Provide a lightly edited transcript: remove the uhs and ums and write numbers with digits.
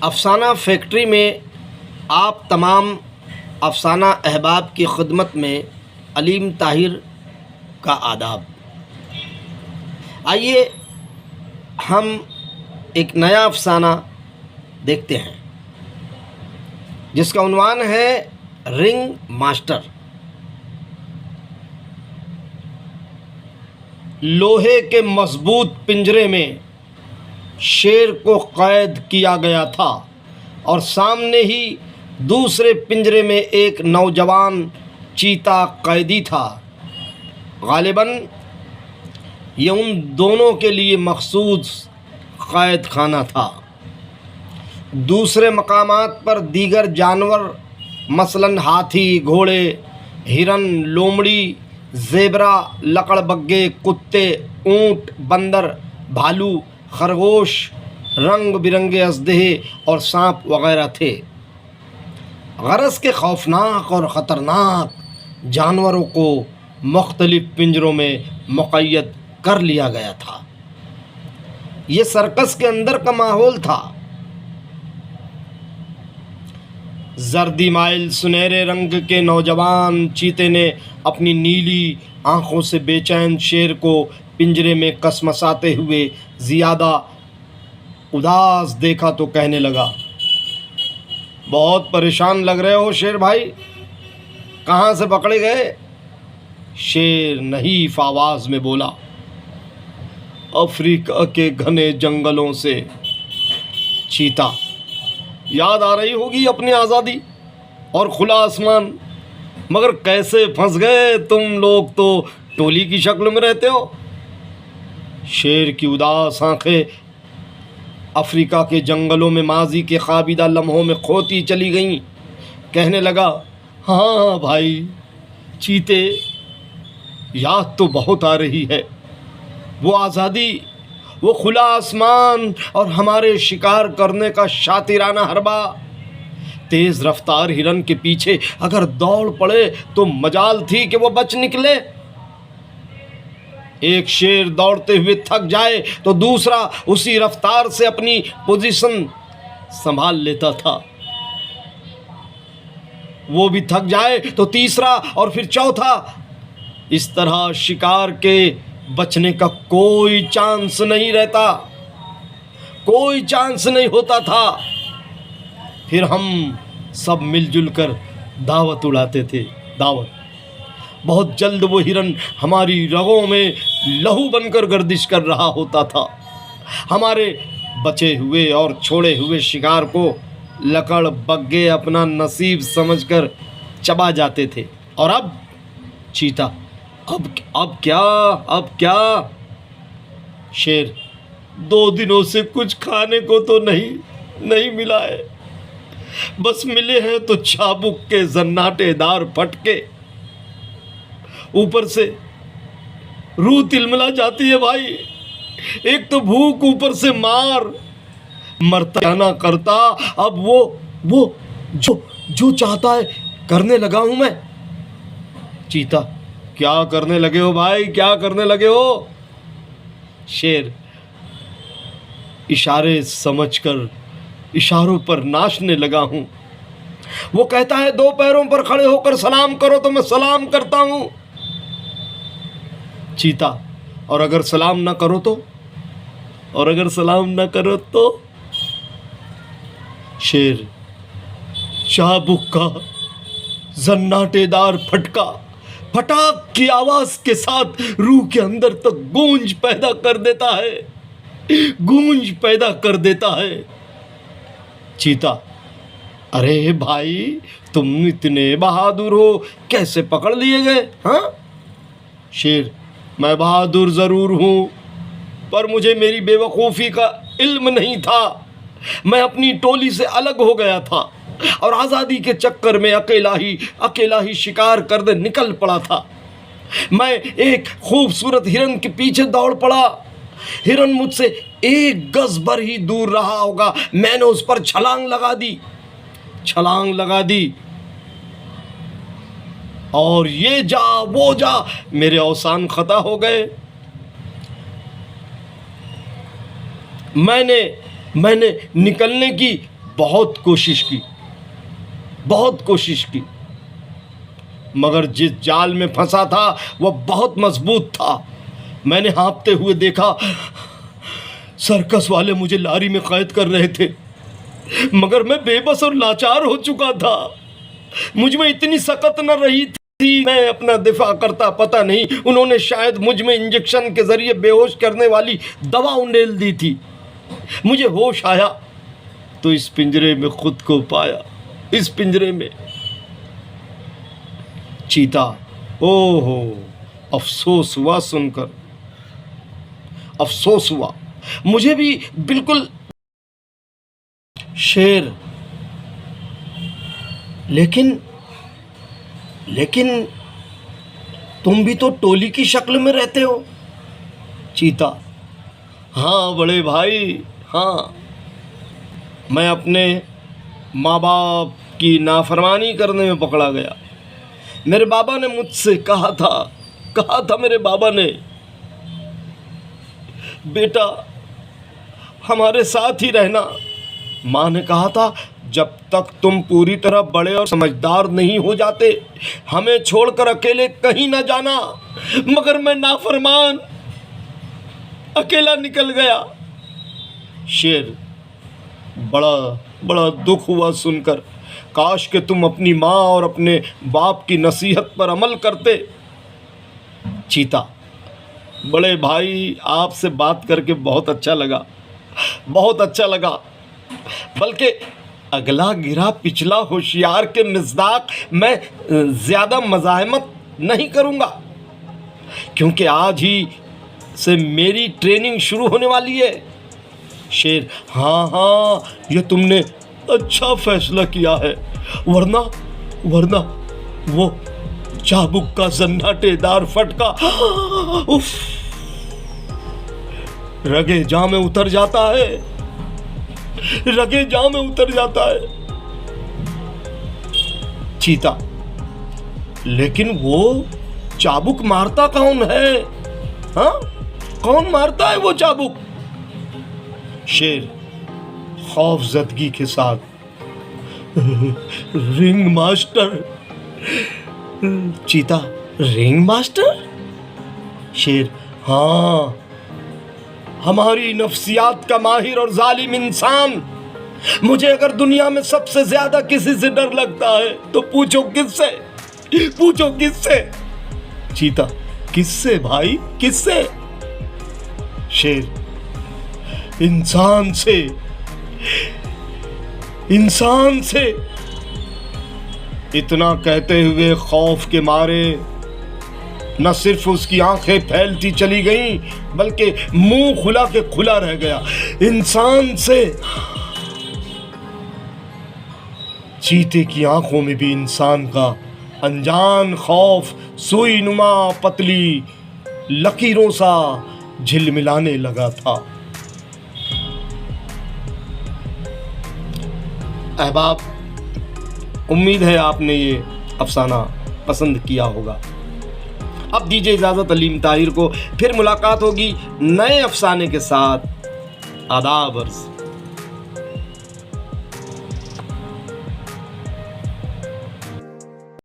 अफसाना फैक्ट्री में आप तमाम अफसाना अहबाब की खिदमत में अलीम ताहिर का आदाब। आइए हम एक नया अफसाना देखते हैं जिसका उन्वान है रिंग मास्टर। लोहे के मजबूत पिंजरे में शेर को कैद किया गया था और सामने ही दूसरे पिंजरे में एक नौजवान चीता कैदी था। गालिबन ये उन दोनों के लिए मखसूस कैद खाना था। दूसरे मकामात पर दीगर जानवर मसलन हाथी, घोड़े, हिरन, लोमड़ी, ज़ेबरा, लकड़बग्गे, कुत्ते, ऊंट, बंदर, भालू, खरगोश, रंग बिरंगे अजदहे और सांप वगैरह थे। गरज के खौफनाक और ख़तरनाक जानवरों को मुख्तलिफ पिंजरों में मुक़य्यद कर लिया गया था। ये सर्कस के अंदर का माहौल था। जर्दी माइल सुनहरे रंग के नौजवान चीते ने अपनी नीली आंखों से बेचैन शेर को पिंजरे में कसमसाते हुए ज़्यादा उदास देखा तो कहने लगा, बहुत परेशान लग रहे हो शेर भाई, कहाँ से पकड़े गए? शेर नहीफ आवाज़ में बोला, अफ्रीका के घने जंगलों से। चीता, याद आ रही होगी अपनी आज़ादी और खुला आसमान, मगर कैसे फंस गए तुम लोग, तो टोली की शक्ल में रहते हो। शेर की उदास आंखें अफ्रीका के जंगलों में माजी के ख़ाबिदा लम्हों में खोती चली गईं। कहने लगा, हाँ भाई चीते, याद तो बहुत आ रही है। वो आज़ादी, वो खुला आसमान और हमारे शिकार करने का शातिराना हरबा। तेज़ रफ्तार हिरन के पीछे अगर दौड़ पड़े तो मजाल थी कि वो बच निकले। एक शेर दौड़ते हुए थक जाए तो दूसरा उसी रफ्तार से अपनी पोजीशन संभाल लेता था। वो भी थक जाए तो तीसरा और फिर चौथा। इस तरह शिकार के बचने का कोई चांस नहीं रहता, कोई चांस नहीं होता था। फिर हम सब मिलजुल कर दावत उड़ाते थे, दावत। बहुत जल्द वो हिरन हमारी रगों में लहू बनकर गर्दिश कर रहा होता था। हमारे बचे हुए और छोड़े हुए शिकार को लकड़ बग्गे अपना नसीब समझकर चबा जाते थे। और अब चीता, अब क्या? शेर, 2 दिनों से कुछ खाने को तो नहीं मिला है। बस मिले हैं तो चाबुक के जन्नाटेदार फटके, ऊपर से रूह तिलमिला जाती है भाई। एक तो भूख, ऊपर से मार, मरता क्या ना करता। अब वो जो चाहता है करने लगा हूं मैं। चीता, क्या करने लगे हो भाई, क्या करने लगे हो? शेर, इशारे समझकर इशारों पर नाचने लगा हूं। वो कहता है 2 पैरों पर खड़े होकर सलाम करो तो मैं सलाम करता हूं। चीता, और अगर सलाम ना करो तो? और अगर सलाम ना करो तो? शेर, चाबुक का जन्नाटेदार फटका फटाक की आवाज के साथ रूह के अंदर तक गूंज पैदा कर देता है, गूंज पैदा कर देता है। चीता, अरे भाई तुम इतने बहादुर हो, कैसे पकड़ लिए गए? हाँ? शेर, मैं बहादुर ज़रूर हूँ, पर मुझे मेरी बेवकूफ़ी का इल्म नहीं था। मैं अपनी टोली से अलग हो गया था और आज़ादी के चक्कर में अकेला ही शिकार करने निकल पड़ा था। मैं एक खूबसूरत हिरन के पीछे दौड़ पड़ा। हिरन मुझसे 1 गज भर ही दूर रहा होगा, मैंने उस पर छलांग लगा दी और ये जा वो जा मेरे औसान खता हो गए। मैंने निकलने की बहुत कोशिश की, बहुत कोशिश की, मगर जिस जाल में फंसा था वह बहुत मजबूत था। मैंने हाँफते हुए देखा, सर्कस वाले मुझे लारी में कैद कर रहे थे, मगर मैं बेबस और लाचार हो चुका था। मुझ में इतनी सकत न रही थी, मैं अपना दिफा करता, पता नहीं उन्होंने शायद मुझ में इंजेक्शन के जरिए बेहोश करने वाली दवा उंडेल दी थी। मुझे होश आया तो इस पिंजरे में खुद को पाया, इस पिंजरे में। चीता, ओहो, अफसोस हुआ सुनकर, अफसोस हुआ मुझे भी बिल्कुल। शेर, लेकिन तुम भी तो टोली की शक्ल में रहते हो। चीता, हाँ बड़े भाई, हाँ, मैं अपने माँ बाप की नाफरमानी करने में पकड़ा गया। मेरे बाबा ने मुझसे कहा था मेरे बाबा ने, बेटा हमारे साथ ही रहना। माँ ने कहा था, जब तक तुम पूरी तरह बड़े और समझदार नहीं हो जाते हमें छोड़कर अकेले कहीं ना जाना। मगर मैं नाफरमान अकेला निकल गया। शेर, बड़ा दुख हुआ सुनकर। काश कि तुम अपनी माँ और अपने बाप की नसीहत पर अमल करते। चीता, बड़े भाई आपसे बात करके बहुत अच्छा लगा, बहुत अच्छा लगा। बल्कि अगला गिरा पिछला होशियार के मिज़दाक मैं ज़्यादा मज़ाहमत नहीं करूँगा, क्योंकि आज ही से मेरी ट्रेनिंग शुरू होने वाली है। शेर, हाँ, ये तुमने अच्छा फैसला किया है, वरना वो चाबुक का सन्नाटेदार फटका उफ, रगे जां में उतर जाता है, रगे जां में उतर जाता है। चीता, लेकिन वो चाबुक मारता कौन है? हाँ, कौन मारता है वो चाबुक? शेर, खौफजदगी के साथ, रिंग मास्टर। चीता, रिंग मास्टर? शेर, हाँ, हमारी नफ्सियात का माहिर और जालिम इंसान। मुझे अगर दुनिया में सबसे ज्यादा किसी से डर लगता है तो पूछो किससे, पूछो किससे? चीता, किससे भाई, किससे? शेर, इंसान से, इंसान से। इतना कहते हुए खौफ के मारे न सिर्फ उसकी आंखें फैलती चली गईं, बल्कि मुंह खुला के खुला रह गया। इंसान से। चीते की आंखों में भी इंसान का अनजान खौफ सुई नुमा पतली लकीरों सा झिलमिलाने लगा था। अहबाब, उम्मीद है आपने ये अफसाना पसंद किया होगा। अब दीजिए इजाज़त, अलीम ताहिर को। फिर मुलाकात होगी नए अफसाने के साथ। आदाब अर्ज़।